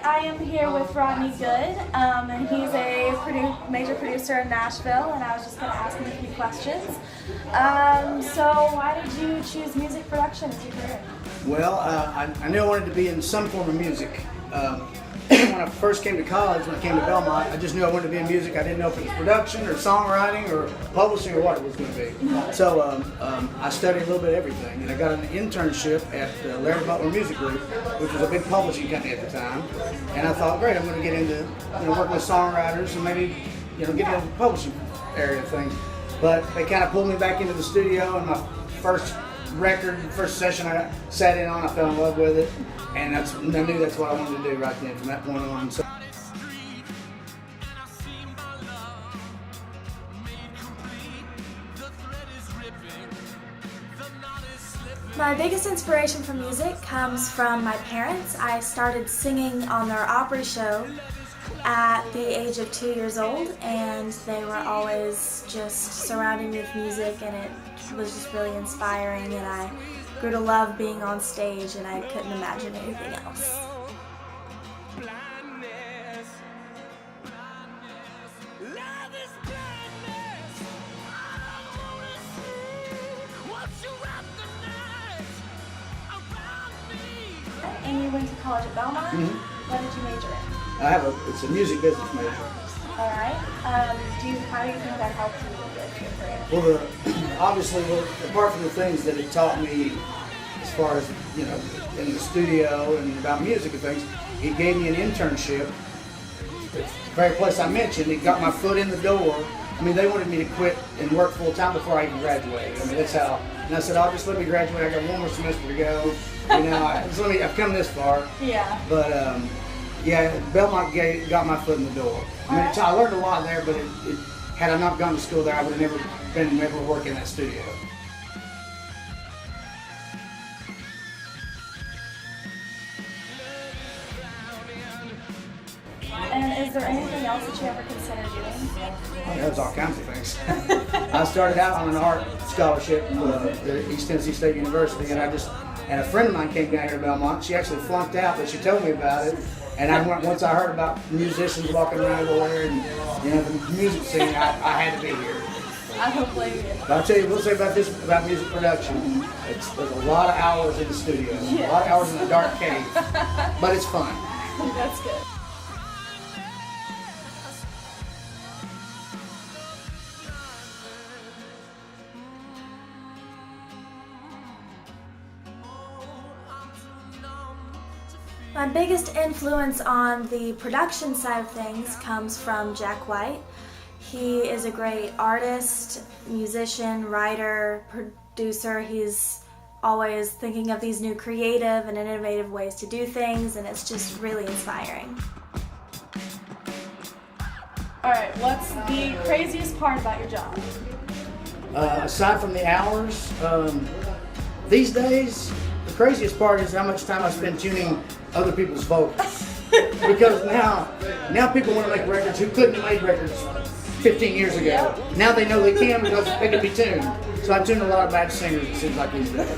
I am here with Rodney Good, and he's a major producer in Nashville, and I was just going to ask him a few questions. So why did you choose music production as your career? Well, I knew I wanted to be in some form of music. When I first came to college, when I came to Belmont, I just knew I wanted to be in music. I didn't know if it was production or songwriting or publishing or what it was going to be. So I studied a little bit of everything, and I got an internship at Larry Butler Music Group, which was a big publishing company at the time. And I thought, great, I'm going to get into working with songwriters and maybe get into the publishing area of things. But they kind of pulled me back into the studio, and my first session I sat in on, I fell in love with it, and I knew that's what I wanted to do right then from that point on. So, my biggest inspiration for music comes from my parents. I started singing on their Opry show at the age of 2 years old, and they were always just surrounding me with music, and it was just really inspiring, and I grew to love being on stage, and I couldn't imagine anything else. And you went to college at Belmont? Mm-hmm. What did you major in? It's a music business major. All right. How do you think that helped you with your career? Well, obviously, apart from the things that it taught me as far as, in the studio and about music and things, it gave me an internship. The very place I mentioned, it got my foot in the door. I mean, they wanted me to quit and work full time before I even graduated. I mean, that's how. And I said, just let me graduate. I got one more semester to go. I've come this far. Yeah. But Belmont got my foot in the door. I mean, I learned a lot there, but had I not gone to school there, I would have never been able to work in that studio. And is there anything else that you ever considered doing? There's all kinds of things. I started out on an art scholarship at East Tennessee State University, and a friend of mine came down here to Belmont. She actually flunked out, but she told me about it. And once I heard about musicians walking around over there and the music scene, I had to be here. I don't blame you. But I'll tell you, we'll say about music production. There's a lot of hours in the studio, a lot of hours in the dark cave, but it's fun. That's good. My biggest influence on the production side of things comes from Jack White. He is a great artist, musician, writer, producer. He's always thinking of these new creative and innovative ways to do things, and it's just really inspiring. Alright, what's the craziest part about your job? Aside from the hours, these days, the craziest part is how much time I spend tuning other people's vocals. Because now people want to make records who couldn't have made records 15 years ago. Now they know they can because they can be tuned. So I tune a lot of bad singers, it seems like these days.